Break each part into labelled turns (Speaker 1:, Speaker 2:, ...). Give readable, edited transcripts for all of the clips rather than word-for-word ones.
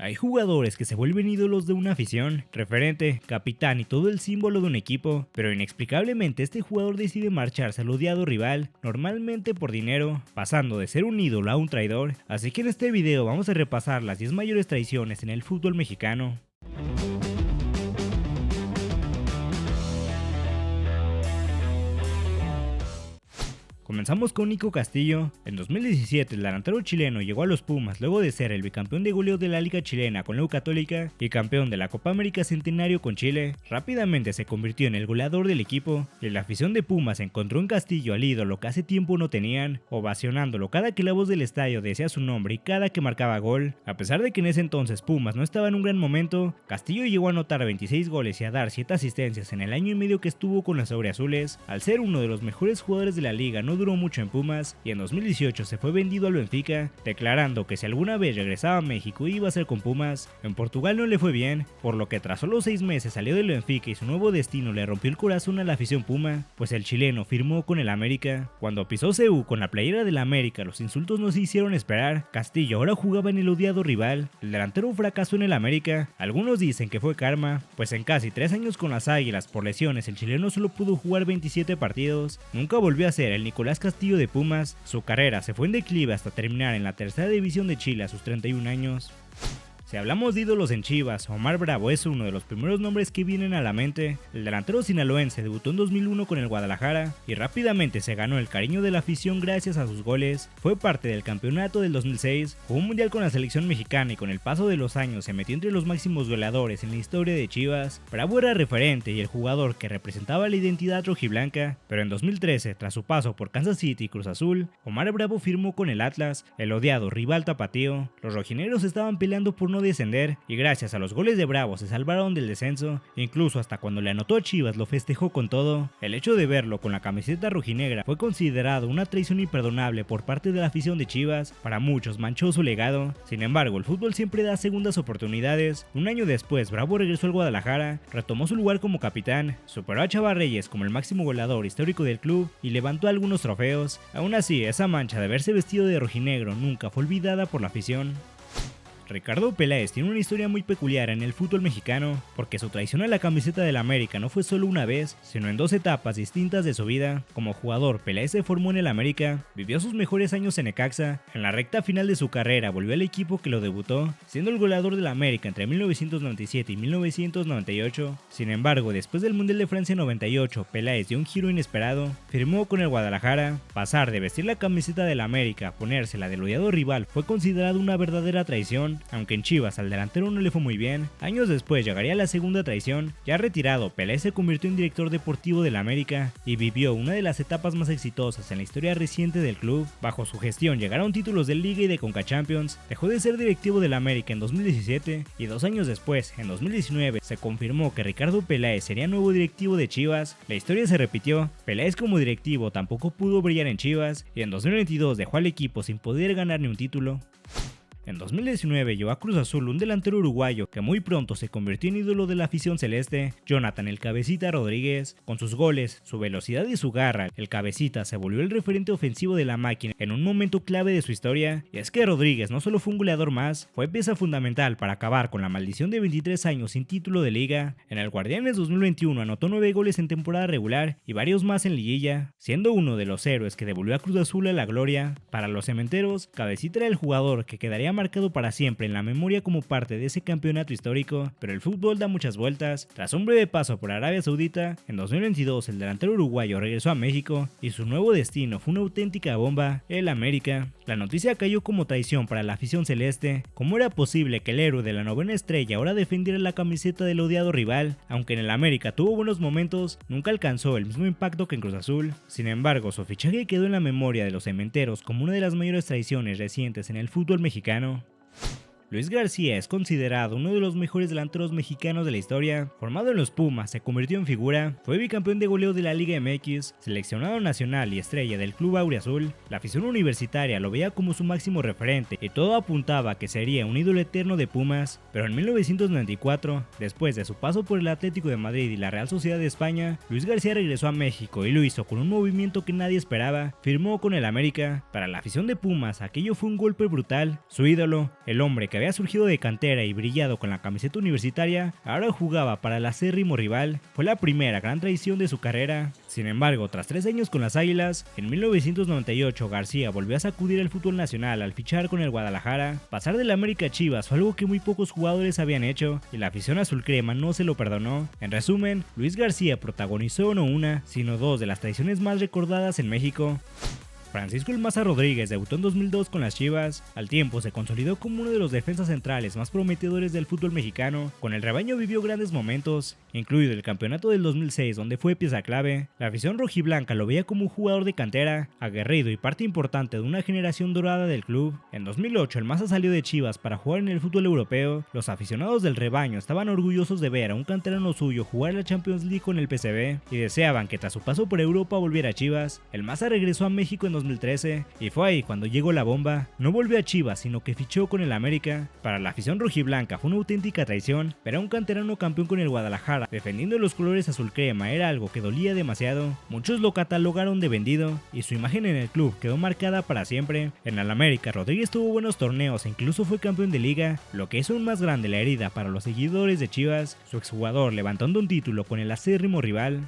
Speaker 1: Hay jugadores que se vuelven ídolos de una afición, referente, capitán y todo el símbolo de un equipo, pero inexplicablemente este jugador decide marcharse al odiado rival, normalmente por dinero, pasando de ser un ídolo a un traidor. Así que en este video vamos a repasar las 10 mayores traiciones en el fútbol mexicano. Comenzamos con Nico Castillo. En 2017 el delantero chileno llegó a los Pumas luego de ser el bicampeón de goleo de la Liga Chilena con la U Católica y campeón de la Copa América Centenario con Chile. Rápidamente se convirtió en el goleador del equipo y la afición de Pumas encontró en Castillo al ídolo que hace tiempo no tenían, ovacionándolo cada que la voz del estadio decía su nombre y cada que marcaba gol. A pesar de que en ese entonces Pumas no estaba en un gran momento, Castillo llegó a anotar 26 goles y a dar 7 asistencias en el año y medio que estuvo con los auriazules. Al ser uno de los mejores jugadores de la liga, no duró mucho en Pumas y en 2018 se fue vendido al Benfica, declarando que si alguna vez regresaba a México iba a ser con Pumas. En Portugal no le fue bien, por lo que tras solo 6 meses salió del Benfica y su nuevo destino le rompió el corazón a la afición Puma, pues el chileno firmó con el América. Cuando pisó CU con la playera del América, los insultos no se hicieron esperar. Castillo ahora jugaba en el odiado rival. El delantero fracasó en el América. Algunos dicen que fue karma, pues en casi 3 años con las Águilas por lesiones el chileno solo pudo jugar 27 partidos. Nunca volvió a ser el Nicolás Castillo de Pumas. Su carrera se fue en declive hasta terminar en la tercera división de Chile a sus 31 años. Si hablamos de ídolos en Chivas, Omar Bravo es uno de los primeros nombres que vienen a la mente. El delantero sinaloense debutó en 2001 con el Guadalajara y rápidamente se ganó el cariño de la afición gracias a sus goles. Fue parte del campeonato del 2006, jugó un mundial con la selección mexicana y con el paso de los años se metió entre los máximos goleadores en la historia de Chivas. Bravo era referente y el jugador que representaba la identidad rojiblanca, pero en 2013, tras su paso por Kansas City y Cruz Azul, Omar Bravo firmó con el Atlas, el odiado rival tapatío. Los rojineros estaban peleando por no descender y gracias a los goles de Bravo se salvaron del descenso. Incluso hasta cuando le anotó a Chivas lo festejó con todo. El hecho de verlo con la camiseta rojinegra fue considerado una traición imperdonable por parte de la afición de Chivas. Para muchos manchó su legado. Sin embargo, el fútbol siempre da segundas oportunidades. Un año después Bravo regresó al Guadalajara, retomó su lugar como capitán, superó a Chava Reyes como el máximo goleador histórico del club y levantó algunos trofeos. Aún así, esa mancha de haberse vestido de rojinegro nunca fue olvidada por la afición. Ricardo Peláez tiene una historia muy peculiar en el fútbol mexicano, porque su traición a la camiseta del América no fue solo una vez, sino en 2 etapas distintas de su vida. Como jugador, Peláez se formó en el América, vivió sus mejores años en Necaxa, en la recta final de su carrera volvió al equipo que lo debutó, siendo el goleador del América entre 1997 y 1998. Sin embargo, después del Mundial de Francia 98, Peláez dio un giro inesperado, firmó con el Guadalajara. Pasar de vestir la camiseta del América a ponérsela del odiado rival fue considerado una verdadera traición. Aunque en Chivas al delantero no le fue muy bien, años después llegaría la segunda traición. Ya retirado, Peláez se convirtió en director deportivo del América y vivió una de las etapas más exitosas en la historia reciente del club. Bajo su gestión llegaron títulos de Liga y de Conca Champions. Dejó de ser directivo del América en 2017 y 2 años después, en 2019, se confirmó que Ricardo Peláez sería nuevo directivo de Chivas. La historia se repitió. Peláez como directivo tampoco pudo brillar en Chivas y en 2022 dejó al equipo sin poder ganar ni un título. En 2019 llevó a Cruz Azul un delantero uruguayo que muy pronto se convirtió en ídolo de la afición celeste, Jonathan el Cabecita Rodríguez. Con sus goles, su velocidad y su garra, el Cabecita se volvió el referente ofensivo de la máquina en un momento clave de su historia. Y es que Rodríguez no solo fue un goleador más, fue pieza fundamental para acabar con la maldición de 23 años sin título de liga. En el Guardianes 2021 anotó 9 goles en temporada regular y varios más en liguilla, siendo uno de los héroes que devolvió a Cruz Azul a la gloria. Para los cementeros, Cabecita era el jugador que quedaría marcado para siempre en la memoria como parte de ese campeonato histórico, pero el fútbol da muchas vueltas. Tras un breve paso por Arabia Saudita, en 2022 el delantero uruguayo regresó a México y su nuevo destino fue una auténtica bomba, el América. La noticia cayó como traición para la afición celeste. ¿Cómo era posible que el héroe de la 9ª estrella ahora defendiera la camiseta del odiado rival? Aunque en el América tuvo buenos momentos, nunca alcanzó el mismo impacto que en Cruz Azul. Sin embargo, su fichaje quedó en la memoria de los cementeros como una de las mayores traiciones recientes en el fútbol mexicano. Luis García es considerado uno de los mejores delanteros mexicanos de la historia. Formado en los Pumas, se convirtió en figura, fue bicampeón de goleo de la Liga MX, seleccionado nacional y estrella del club auriazul. La afición universitaria lo veía como su máximo referente y todo apuntaba a que sería un ídolo eterno de Pumas. Pero en 1994, después de su paso por el Atlético de Madrid y la Real Sociedad de España, Luis García regresó a México y lo hizo con un movimiento que nadie esperaba. Firmó con el América. Para la afición de Pumas, aquello fue un golpe brutal. Su ídolo, el hombre que había surgido de cantera y brillado con la camiseta universitaria, ahora jugaba para el acérrimo rival. Fue la primera gran traición de su carrera. Sin embargo, tras 3 años con las Águilas, en 1998 García volvió a sacudir el fútbol nacional al fichar con el Guadalajara. Pasar del América a Chivas fue algo que muy pocos jugadores habían hecho y la afición azul crema no se lo perdonó. En resumen, Luis García protagonizó no una, sino 2 de las traiciones más recordadas en México. Francisco El Maza Rodríguez debutó en 2002 con las Chivas. Al tiempo se consolidó como uno de los defensas centrales más prometedores del fútbol mexicano. Con el rebaño vivió grandes momentos, incluido el campeonato del 2006 donde fue pieza clave. La afición rojiblanca lo veía como un jugador de cantera, aguerrido y parte importante de una generación dorada del club. En 2008 el Maza salió de Chivas para jugar en el fútbol europeo. Los aficionados del rebaño estaban orgullosos de ver a un canterano suyo jugar la Champions League con el PSV y deseaban que tras su paso por Europa volviera a Chivas. El Maza regresó a México en 2013 y fue ahí cuando llegó la bomba. No volvió a Chivas, sino que fichó con el América. Para la afición rojiblanca fue una auténtica traición, pero un canterano campeón con el Guadalajara defendiendo los colores azul crema era algo que dolía demasiado. Muchos lo catalogaron de vendido y su imagen en el club quedó marcada para siempre. En el América Rodríguez tuvo buenos torneos e incluso fue campeón de liga, lo que hizo aún más grande la herida para los seguidores de Chivas, su exjugador levantando un título con el acérrimo rival.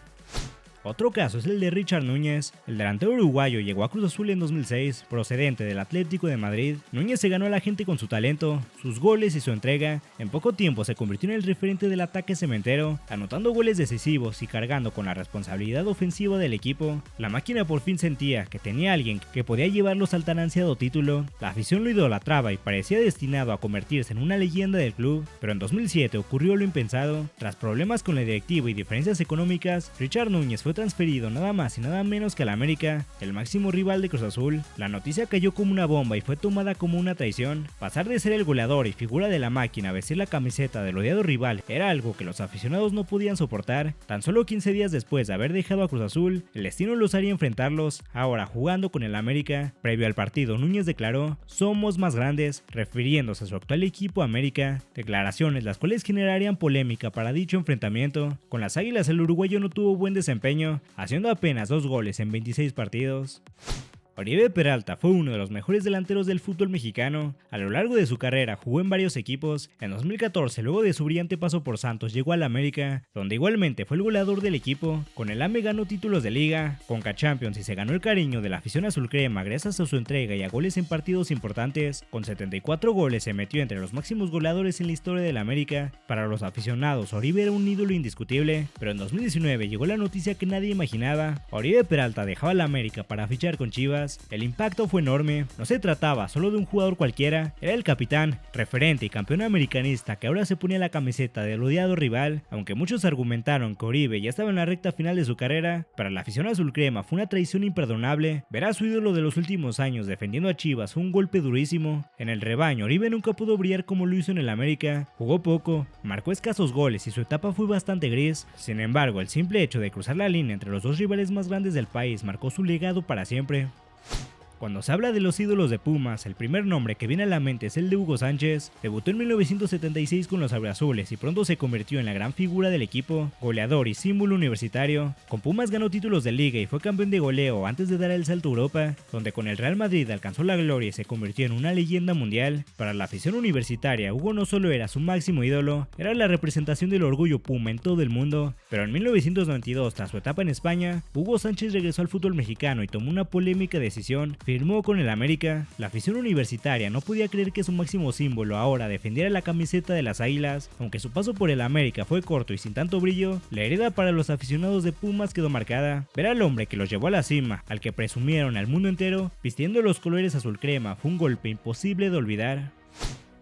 Speaker 1: Otro caso es el de Richard Núñez. El delantero uruguayo llegó a Cruz Azul en 2006, procedente del Atlético de Madrid. Núñez se ganó a la gente con su talento, sus goles y su entrega. En poco tiempo se convirtió en el referente del ataque cementero, anotando goles decisivos y cargando con la responsabilidad ofensiva del equipo. La máquina por fin sentía que tenía alguien que podía llevarlos al tan ansiado título. La afición lo idolatraba y parecía destinado a convertirse en una leyenda del club, pero en 2007 ocurrió lo impensado. Tras problemas con la directiva y diferencias económicas, Richard Núñez fue transferido nada más y nada menos que al América, el máximo rival de Cruz Azul. La noticia cayó como una bomba y fue tomada como una traición. Pasar de ser el goleador y figura de la máquina a vestir la camiseta del odiado rival era algo que los aficionados no podían soportar. Tan solo 15 días después de haber dejado a Cruz Azul, el destino los haría enfrentarlos, ahora jugando con el América. Previo al partido, Núñez declaró: "Somos más grandes", refiriéndose a su actual equipo América, declaraciones las cuales generarían polémica para dicho enfrentamiento. Con las Águilas el uruguayo no tuvo buen desempeño, haciendo apenas 2 goles en 26 partidos. Oribe Peralta fue uno de los mejores delanteros del fútbol mexicano. A lo largo de su carrera jugó en varios equipos. En 2014, luego de su brillante paso por Santos, llegó al América, donde igualmente fue el goleador del equipo. Con el AME ganó títulos de liga, Conca Champions y se ganó el cariño de la afición azul crema gracias a su entrega y a goles en partidos importantes. Con 74 goles se metió entre los máximos goleadores en la historia del América. Para los aficionados, Oribe era un ídolo indiscutible, pero en 2019 llegó la noticia que nadie imaginaba. Oribe Peralta dejaba al América para fichar con Chivas. El impacto fue enorme, no se trataba solo de un jugador cualquiera, era el capitán, referente y campeón americanista que ahora se ponía la camiseta del odiado rival. Aunque muchos argumentaron que Oribe ya estaba en la recta final de su carrera, para la afición azul crema fue una traición imperdonable. Ver a su ídolo de los últimos años defendiendo a Chivas fue un golpe durísimo. En el rebaño, Oribe nunca pudo brillar como lo hizo en el América, jugó poco, marcó escasos goles y su etapa fue bastante gris. Sin embargo, el simple hecho de cruzar la línea entre los dos rivales más grandes del país marcó su legado para siempre. Cuando se habla de los ídolos de Pumas, el primer nombre que viene a la mente es el de Hugo Sánchez. Debutó en 1976 con los auriazules y pronto se convirtió en la gran figura del equipo, goleador y símbolo universitario. Con Pumas ganó títulos de liga y fue campeón de goleo antes de dar el salto a Europa, donde con el Real Madrid alcanzó la gloria y se convirtió en una leyenda mundial. Para la afición universitaria, Hugo no solo era su máximo ídolo, era la representación del orgullo Puma en todo el mundo. Pero en 1992, tras su etapa en España, Hugo Sánchez regresó al fútbol mexicano y tomó una polémica decisión. Firmó con el América. La afición universitaria no podía creer que su máximo símbolo ahora defendiera la camiseta de las Águilas. Aunque su paso por el América fue corto y sin tanto brillo, la herida para los aficionados de Pumas quedó marcada. Ver al hombre que los llevó a la cima, al que presumieron al mundo entero, vistiendo los colores azul crema, fue un golpe imposible de olvidar.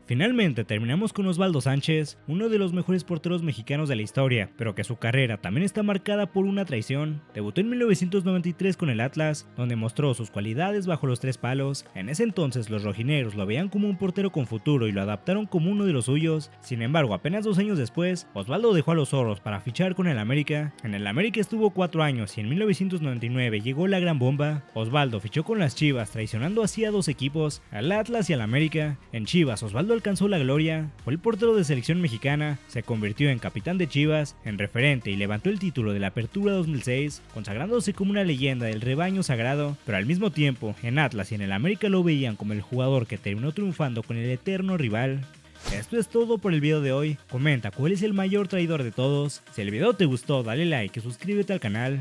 Speaker 1: Finalmente terminamos con Osvaldo Sánchez, uno de los mejores porteros mexicanos de la historia, pero que su carrera también está marcada por una traición. Debutó en 1993 con el Atlas, donde mostró sus cualidades bajo los 3 palos. En ese entonces los rojinegros lo veían como un portero con futuro y lo adaptaron como uno de los suyos. Sin embargo, apenas 2 años después, Osvaldo dejó a los zorros para fichar con el América. En el América estuvo 4 años y en 1999 llegó la gran bomba. Osvaldo fichó con las Chivas, traicionando así a 2 equipos, al Atlas y al América. En Chivas, Osvaldo alcanzó la gloria, fue el portero de selección mexicana, se convirtió en capitán de Chivas, en referente y levantó el título de la Apertura 2006, consagrándose como una leyenda del rebaño sagrado, pero al mismo tiempo, en Atlas y en el América lo veían como el jugador que terminó triunfando con el eterno rival. Esto es todo por el video de hoy. Comenta cuál es el mayor traidor de todos. Si el video te gustó, dale like y suscríbete al canal.